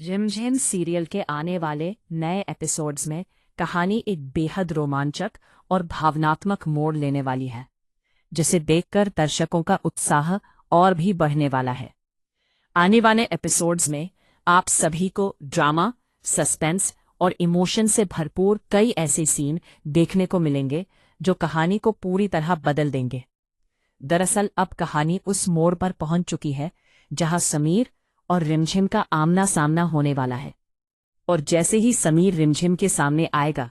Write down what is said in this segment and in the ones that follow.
रिमझिम सीरियल के आने वाले नए एपिसोड्स में कहानी एक बेहद रोमांचक और भावनात्मक मोड़ लेने वाली है, जिसे देखकर दर्शकों का उत्साह और भी बढ़ने वाला है। आने वाले एपिसोड्स में आप सभी को ड्रामा, सस्पेंस और इमोशन से भरपूर कई ऐसे सीन देखने को मिलेंगे जो कहानी को पूरी तरह बदल देंगे। दरअसल अब कहानी उस मोड़ पर पहुंच चुकी है जहां समीर और रिमझिम का आमना सामना होने वाला है। और जैसे ही समीर रिमझिम के सामने आएगा,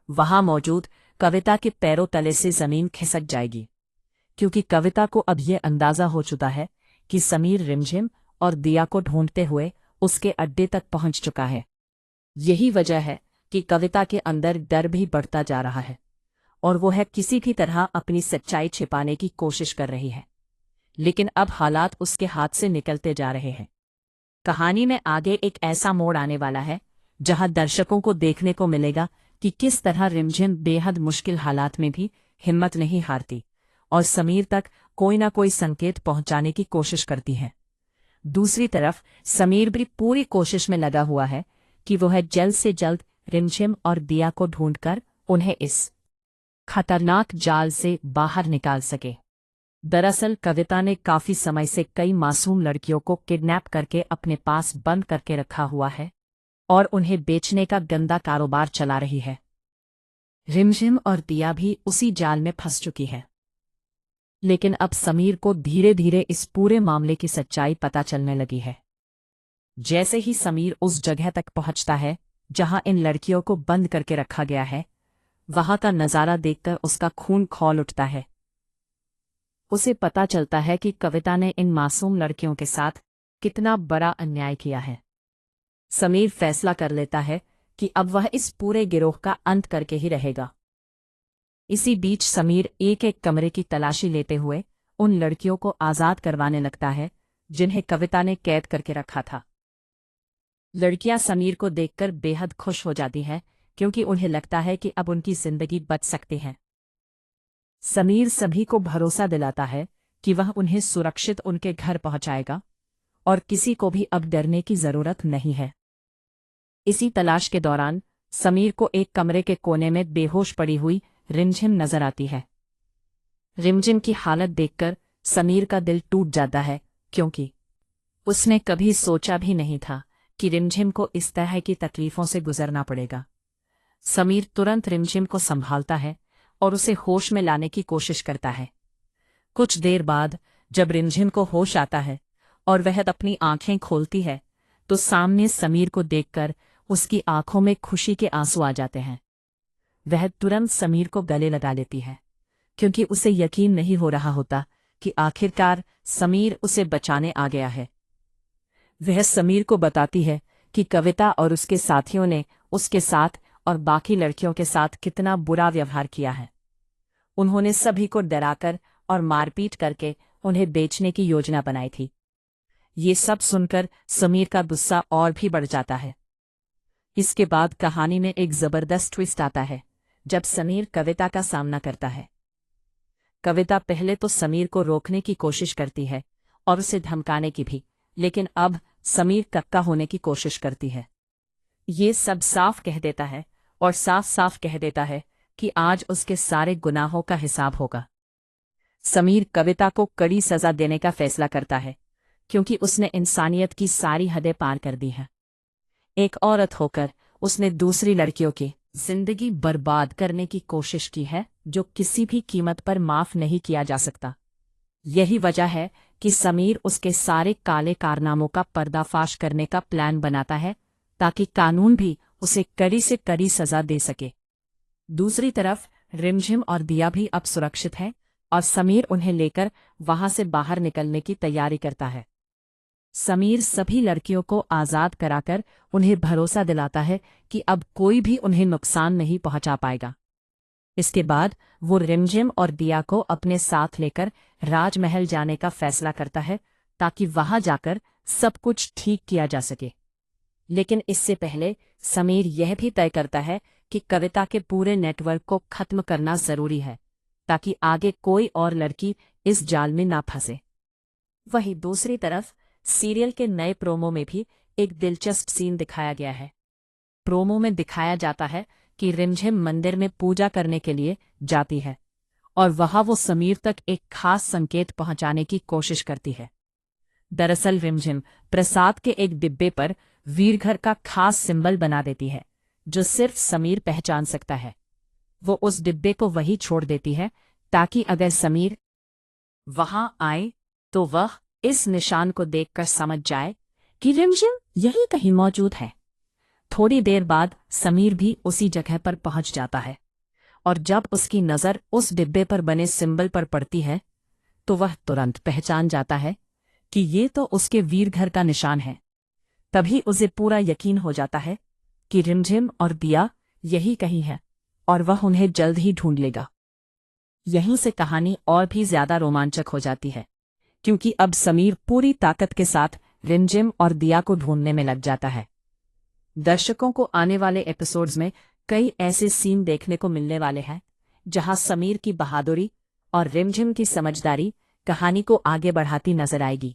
वहां मौजूद कविता के पैरों तले से जमीन खिसक जाएगी, क्योंकि कविता को अब यह अंदाजा हो चुका है कि समीर रिमझिम और दिया को ढूंढते हुए उसके अड्डे तक पहुंच चुका है। यही वजह है कि कविता के अंदर डर भी बढ़ता जा रहा है और वो है किसी भी तरह अपनी सच्चाई छिपाने की कोशिश कर रही है। लेकिन अब हालात उसके हाथ से निकलते जा रहे हैं। कहानी में आगे एक ऐसा मोड़ आने वाला है जहां दर्शकों को देखने को मिलेगा कि किस तरह रिमझिम बेहद मुश्किल हालात में भी हिम्मत नहीं हारती और समीर तक कोई ना कोई संकेत पहुंचाने की कोशिश करती है। दूसरी तरफ समीर भी पूरी कोशिश में लगा हुआ है कि वह जल्द से जल्द रिमझिम और दिया को ढूंढकर उन्हें इस खतरनाक जाल से बाहर निकाल सके। दरअसल कविता ने काफी समय से कई मासूम लड़कियों को किडनैप करके अपने पास बंद करके रखा हुआ है और उन्हें बेचने का गंदा कारोबार चला रही है। रिमझिम और दिया भी उसी जाल में फंस चुकी है। लेकिन अब समीर को धीरे धीरे इस पूरे मामले की सच्चाई पता चलने लगी है। जैसे ही समीर उस जगह तक पहुंचता है जहां इन लड़कियों को बंद करके रखा गया है, वहां का नजारा देखकर उसका खून खौल उठता है। उसे पता चलता है कि कविता ने इन मासूम लड़कियों के साथ कितना बड़ा अन्याय किया है। समीर फैसला कर लेता है कि अब वह इस पूरे गिरोह का अंत करके ही रहेगा। इसी बीच समीर एक एक कमरे की तलाशी लेते हुए उन लड़कियों को आजाद करवाने लगता है जिन्हें कविता ने कैद करके रखा था। लड़कियां समीर को देखकर बेहद खुश हो जाती हैं, क्योंकि उन्हें लगता है कि अब उनकी जिंदगी बच सकती है। समीर सभी को भरोसा दिलाता है कि वह उन्हें सुरक्षित उनके घर पहुंचाएगा और किसी को भी अब डरने की जरूरत नहीं है। इसी तलाश के दौरान समीर को एक कमरे के कोने में बेहोश पड़ी हुई रिमझिम नजर आती है। रिमझिम की हालत देखकर समीर का दिल टूट जाता है, क्योंकि उसने कभी सोचा भी नहीं था कि रिमझिम को इस तरह की तकलीफों से गुजरना पड़ेगा। समीर तुरंत रिमझिम को संभालता है और उसे होश में लाने की कोशिश करता है। कुछ देर बाद जब रिमझिम को होश आता है और वह अपनी आंखें खोलती है, तो सामने समीर को देखकर उसकी आंखों में खुशी के आंसू आ जाते हैं। वह तुरंत समीर को गले लगा लेती है, क्योंकि उसे यकीन नहीं हो रहा होता कि आखिरकार समीर उसे बचाने आ गया है। वह समीर को बताती है कि कविता और उसके साथियों ने उसके साथ और बाकी लड़कियों के साथ कितना बुरा व्यवहार किया है। उन्होंने सभी को डराकर और मारपीट करके उन्हें बेचने की योजना बनाई थी। ये सब सुनकर समीर का गुस्सा और भी बढ़ जाता है। इसके बाद कहानी में एक जबरदस्त ट्विस्ट आता है जब समीर कविता का सामना करता है। कविता पहले तो समीर को रोकने की कोशिश करती है और उसे धमकाने की भी, लेकिन अब समीर कक्का होने की कोशिश करती है। ये सब साफ कह देता है और साफ साफ कह देता है कि आज उसके सारे गुनाहों का हिसाब होगा। समीर कविता को कड़ी सजा देने का फैसला करता है, क्योंकि उसने इंसानियत की सारी हदें पार कर दी हैं। एक औरत होकर उसने दूसरी लड़कियों की जिंदगी बर्बाद करने की कोशिश की है, जो किसी भी कीमत पर माफ नहीं किया जा सकता। यही वजह है कि समीर उसके सारे काले कारनामों का पर्दाफाश करने का प्लान बनाता है, ताकि कानून भी उसे कड़ी से कड़ी सजा दे सके। दूसरी तरफ रिमझिम और दिया भी अब सुरक्षित हैं और समीर उन्हें लेकर वहां से बाहर निकलने की तैयारी करता है। समीर सभी लड़कियों को आजाद कराकर उन्हें भरोसा दिलाता है कि अब कोई भी उन्हें नुकसान नहीं पहुंचा पाएगा। इसके बाद वो रिमझिम और दिया को अपने साथ लेकर राजमहल जाने का फैसला करता है, ताकि वहां जाकर सब कुछ ठीक किया जा सके। लेकिन इससे पहले समीर यह भी तय करता है कि कविता के पूरे नेटवर्क को खत्म करना जरूरी है, ताकि आगे कोई और लड़की इस जाल में ना फंसे। वहीं दूसरी तरफ सीरियल के नए प्रोमो में भी एक दिलचस्प सीन दिखाया गया है। प्रोमो में दिखाया जाता है कि रिमझिम मंदिर में पूजा करने के लिए जाती है और वहां वो समीर तक एक खास संकेत पहुंचाने की कोशिश करती है। दरअसल रिमझिम प्रसाद के एक डिब्बे पर वीरघर का खास सिंबल बना देती है जो सिर्फ समीर पहचान सकता है। वो उस डिब्बे को वहीं छोड़ देती है ताकि अगर समीर वहां आए तो वह इस निशान को देखकर समझ जाए कि रिमझिम यही कहीं मौजूद है। थोड़ी देर बाद समीर भी उसी जगह पर पहुंच जाता है और जब उसकी नज़र उस डिब्बे पर बने सिंबल पर पड़ती है तो वह तुरंत पहचान जाता है कि ये तो उसके वीरघर का निशान है। तभी उसे पूरा यकीन हो जाता है कि रिमझिम और दिया यही कहीं है और वह उन्हें जल्द ही ढूंढ लेगा। यहीं से कहानी और भी ज्यादा रोमांचक हो जाती है क्योंकि अब समीर पूरी ताकत के साथ रिमझिम और दिया को ढूंढने में लग जाता है। दर्शकों को आने वाले एपिसोड्स में कई ऐसे सीन देखने को मिलने वाले हैं जहां समीर की बहादुरी और रिमझिम की समझदारी कहानी को आगे बढ़ाती नजर आएगी।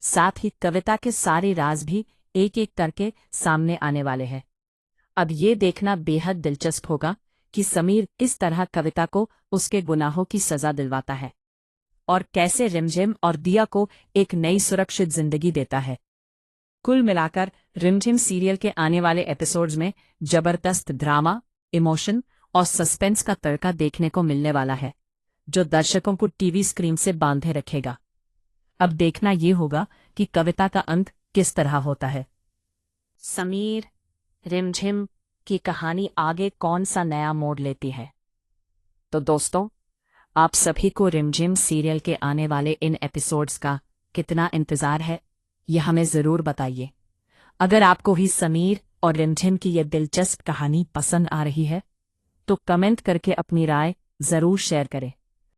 साथ ही कविता के सारे राज भी एक एक करके सामने आने वाले हैं। अब ये देखना बेहद दिलचस्प होगा कि समीर किस तरह कविता को उसके गुनाहों की सजा दिलवाता है और कैसे रिमझिम और दिया को एक नई सुरक्षित जिंदगी देता है। कुल मिलाकर रिमझिम सीरियल के आने वाले एपिसोड्स में जबरदस्त ड्रामा, इमोशन और सस्पेंस का तड़का देखने को मिलने वाला है जो दर्शकों को टीवी स्क्रीन से बांधे रखेगा। अब देखना ये होगा कि कविता का अंत किस तरह होता है। समीर रिमझिम की कहानी आगे कौन सा नया मोड़ लेती है। तो दोस्तों, आप सभी को रिमझिम सीरियल के आने वाले इन एपिसोड्स का कितना इंतजार है, यह हमें ज़रूर बताइए। अगर आपको भी समीर और रिमझिम की यह दिलचस्प कहानी पसंद आ रही है तो कमेंट करके अपनी राय ज़रूर शेयर करें।